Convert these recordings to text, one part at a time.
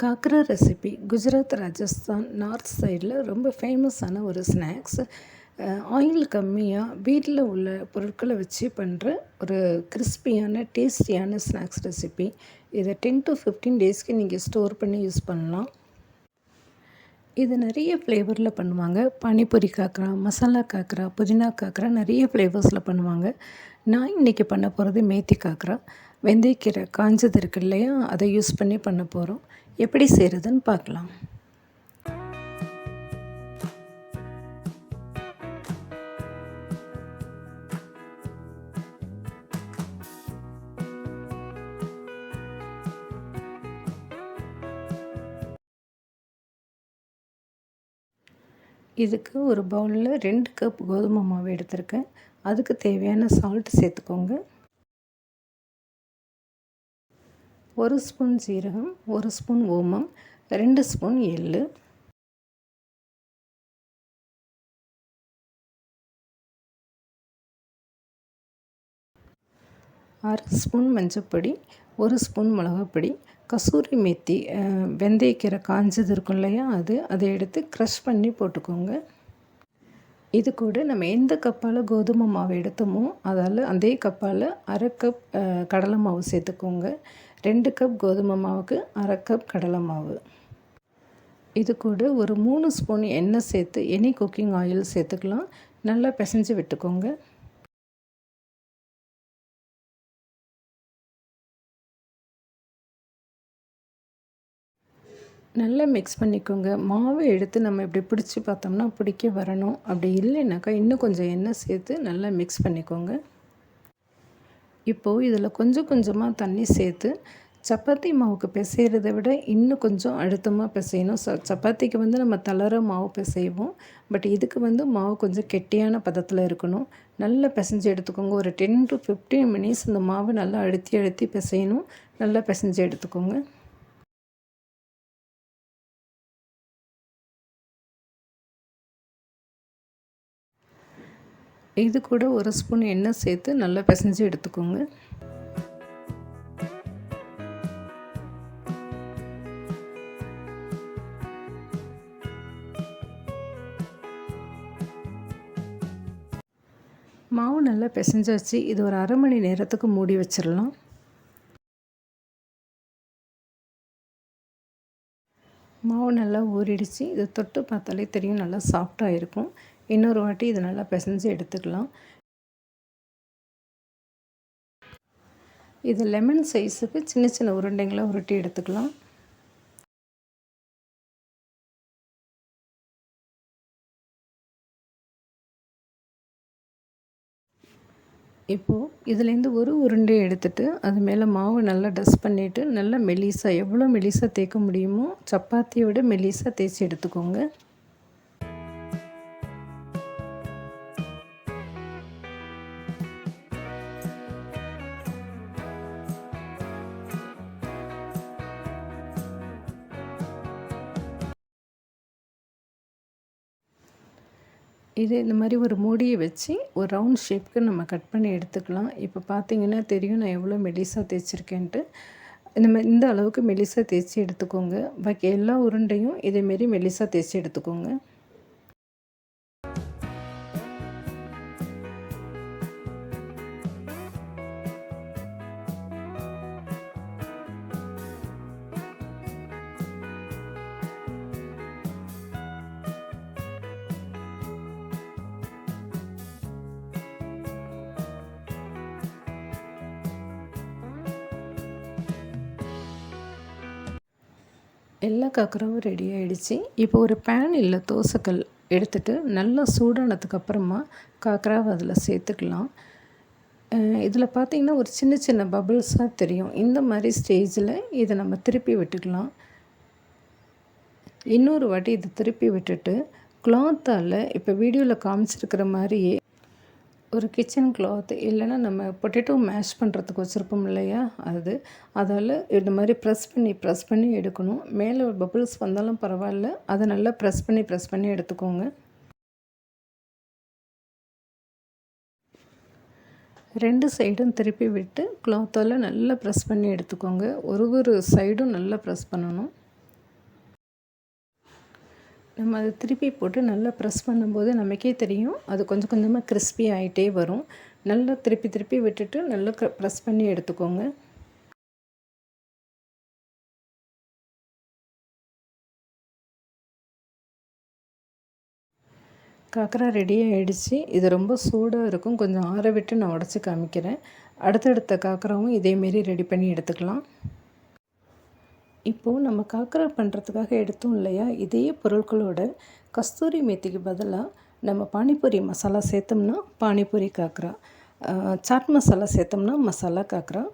Ghaghra recipe Gujarat, Rajasthan, north சைடில் ரொம்ப ஃபேமஸான ஒரு ஸ்நாக்ஸ். ஆயில் கம்மியாக வீட்டில் உள்ள பொருட்களை வச்சு பண்ணுற ஒரு கிறிஸ்பியான டேஸ்டியான ஸ்நாக்ஸ் ரெசிபி. இதை 10 to 15 டேஸ்க்கு நீங்கள் ஸ்டோர் பண்ணி யூஸ் பண்ணலாம். இது நிறைய ஃப்ளேவரில் பண்ணுவாங்க. பானிபூரி காக்ரா, மசாலா காக்ரா, புதினா காக்ரா நிறைய ஃப்ளேவர்ஸில் பண்ணுவாங்க. நான் இன்றைக்கி பண்ண போகிறது மேத்தி காக்ரா. வெந்தயக்கீரை காஞ்சது இருக்கு இல்லையா, அதை யூஸ் பண்ணி பண்ண போகிறோம். எப்படி செய்கிறதுன்னு பார்க்கலாம். இதுக்கு ஒரு பவுலில் 2 கப் கோதுமை மாவு எடுத்திருக்கேன். அதுக்கு தேவையான சால்ட் சேர்த்துக்கோங்க. 1 ஸ்பூன் ஜீரகம், 1 ஸ்பூன் ஓமம், 2 ஸ்பூன் எள்ளு, அரை ஸ்பூன் மஞ்சப்பொடி, 1 ஸ்பூன் மிளகாப்பொடி, கசூரி மேத்தி வெந்தயக்கீரை காஞ்சது இருக்கும் இல்லையா, அதை எடுத்து க்ரஷ் பண்ணி போட்டுக்கோங்க. இது கூட நம்ம எந்த கப்பால் கோதுமை மாவு எடுத்தோமோ அதால் அதே கப்பால் அரை கப் கடலை மாவு சேர்த்துக்கோங்க. 2 கப் கோதுமை மாவுக்கு அரை கப் கடலை மாவு. இது கூட ஒரு 3 ஸ்பூன் எண்ணெய் சேர்த்து எனி குக்கிங் ஆயில் சேர்த்துக்கலாம். நல்லா பிசைஞ்சு விட்டுக்கோங்க. நல்லா மிக்ஸ் பண்ணிக்கோங்க. மாவை எடுத்து நம்ம இப்படி பிடிச்சி பார்த்தோம்னா பிடிக்க வரணும். அப்படி இல்லைனாக்கா இன்னும் கொஞ்சம் எண்ணெய் சேர்த்து நல்லா மிக்ஸ் பண்ணிக்கோங்க. இப்போது இதில் கொஞ்சம் கொஞ்சமாக தண்ணி சேர்த்து சப்பாத்தி மாவுக்கு பிசைகிறத விட இன்னும் கொஞ்சம் அழுத்தமாக பிசையணும். சப்பாத்திக்கு நம்ம தளர மாவு பிசைவோம். பட் இதுக்கு மாவு கொஞ்சம் கெட்டியான பதத்தில் இருக்கணும். நல்லா பிசைஞ்சு எடுத்துக்கோங்க. ஒரு 10 to 15 மினிட்ஸ் இந்த மாவு நல்லா அழுத்தி அழுத்தி பிசையணும். நல்லா பிசைஞ்சு எடுத்துக்கோங்க. இது கூட 1 ஸ்பூன் எண்ணெய் சேர்த்து நல்லா பிசைஞ்சு எடுத்துக்கோங்க. மாவு நல்லா பிசைஞ்சாச்சு. இது ஒரு அரை மணி நேரத்துக்கு மூடி வச்சிடலாம். மாவு நல்லா ஊறிடுச்சு. இதை தொட்டு பார்த்தாலே தெரியும், நல்லா சாஃப்டாக இருக்கும். இன்னொரு வாட்டி இதை நல்லா பிசைஞ்சு எடுத்துக்கலாம். இது லெமன் சைஸுக்கு சின்ன சின்ன உருண்டைங்களாக உருட்டி எடுத்துக்கலாம். இப்போது இதுலேருந்து ஒரு உருண்டையை எடுத்துகிட்டு அது மேலே மாவு நல்லா டஸ்ட் பண்ணிவிட்டு நல்லா மெலிசாக எவ்வளோ மெலிசாக தேய்க்க முடியுமோ சப்பாத்தியோட மெலிசாக தேய்ச்சி எடுத்துக்கோங்க. இது இந்த மாதிரி ஒரு மூடியை வச்சு ஒரு ரவுண்ட் ஷேப்புக்கு நம்ம கட் பண்ணி எடுத்துக்கலாம். இப்போ பார்த்தீங்கன்னா தெரியும் நான் எவ்வளோ மெலிசாக தேய்ச்சிருக்கேன்ட்டு. இந்த அளவுக்கு மெலிசாக தேய்ச்சி எடுத்துக்கோங்க. பாக்கி எல்லா உருண்டையும் இதேமாரி மெலிசாக தேய்ச்சி எடுத்துக்கோங்க. எல்லா காக்கராவும் ரெடி ஆகிடுச்சு. இப்போ ஒரு பேன் இல்லை தோசைக்கல் எடுத்துகிட்டு நல்லா சூடானதுக்கப்புறமா காக்கராவை அதில் சேர்த்துக்கலாம். இதில் பார்த்திங்கன்னா ஒரு சின்ன சின்ன பபிள்ஸாக தெரியும். இந்த மாதிரி ஸ்டேஜில் இதை நம்ம திருப்பி விட்டுக்கலாம். இன்னொரு வாட்டி இதை திருப்பி விட்டுட்டு கிளாத்தால் இப்போ வீடியோவில் காமிச்சிருக்கிற மாதிரியே ஒரு கிச்சன் கிளாத் இல்லைன்னா நம்ம பொட்டேட்டோ மேஷ் பண்ணுறதுக்கு வச்சுருப்போம் இல்லையா, அதால் இந்த மாதிரி ப்ரெஸ் பண்ணி எடுக்கணும். மேலே ஒரு பபிள்ஸ் வந்தாலும் பரவாயில்ல, அதை நல்லா ப்ரெஸ் பண்ணி எடுத்துக்கோங்க. 2 சைடும் திருப்பி விட்டு கிளாத்தால் நல்லா ப்ரெஸ் பண்ணி எடுத்துக்கோங்க. ஒரு சைடும் நல்லா ப்ரெஸ் பண்ணணும். நம்ம அதை திருப்பி போட்டு நல்லா ப்ரெஸ் பண்ணும்போது நமக்கே தெரியும் அது கொஞ்சம் கொஞ்சமாக கிறிஸ்பி ஆகிட்டே வரும். நல்லா திருப்பி திருப்பி விட்டுட்டு நல்லா ப்ரெஸ் பண்ணி எடுத்துக்கோங்க. காக்கரா ரெடி ஆகிடுச்சு. இது ரொம்ப சூடாக இருக்கும். கொஞ்சம் ஆற விட்டு நான் உடச்சி காமிக்கிறேன். அடுத்தடுத்த காக்கராவும் இதேமாரி ரெடி பண்ணி எடுத்துக்கலாம். இப்போது நம்ம காக்கரா பண்ணுறதுக்காக எடுத்தோம் இல்லையா, இதே பொருட்களோட கஸ்தூரி மேத்திக்கு பதிலாக நம்ம பானிபூரி மசாலா சேர்த்தோம்னா பானிபூரி காக்கரா, சாட் மசாலா சேர்த்தோம்னா மசாலா காக்கரா,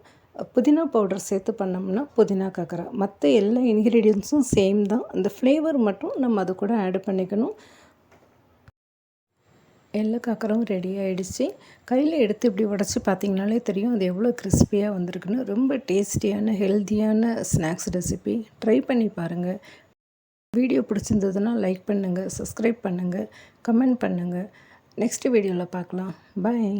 புதினா பவுடர் சேர்த்து பண்ணோம்னா புதினா காக்கரா. மற்ற எல்லா இன்க்ரீடியன்ஸும் சேம் தான். அந்த ஃப்ளேவர் மட்டும் நம்ம அது கூட ஆட் பண்ணிக்கணும். எல்லா காக்கராவும் ரெடி ஆகிடுச்சு. கையில் எடுத்து இப்படி உடச்சி பார்த்திங்கனாலே தெரியும் அது எவ்வளோ கிறிஸ்பியாக வந்திருக்குன்னு. ரொம்ப டேஸ்டியான ஹெல்த்தியான ஸ்நாக்ஸ் ரெசிபி. ட்ரை பண்ணி பாருங்கள். வீடியோ பிடிச்சிருந்ததுன்னா லைக் பண்ணுங்கள், சப்ஸ்கிரைப் பண்ணுங்கள், கமெண்ட் பண்ணுங்கள். நெக்ஸ்ட் வீடியோவில் பார்க்கலாம். பாய்.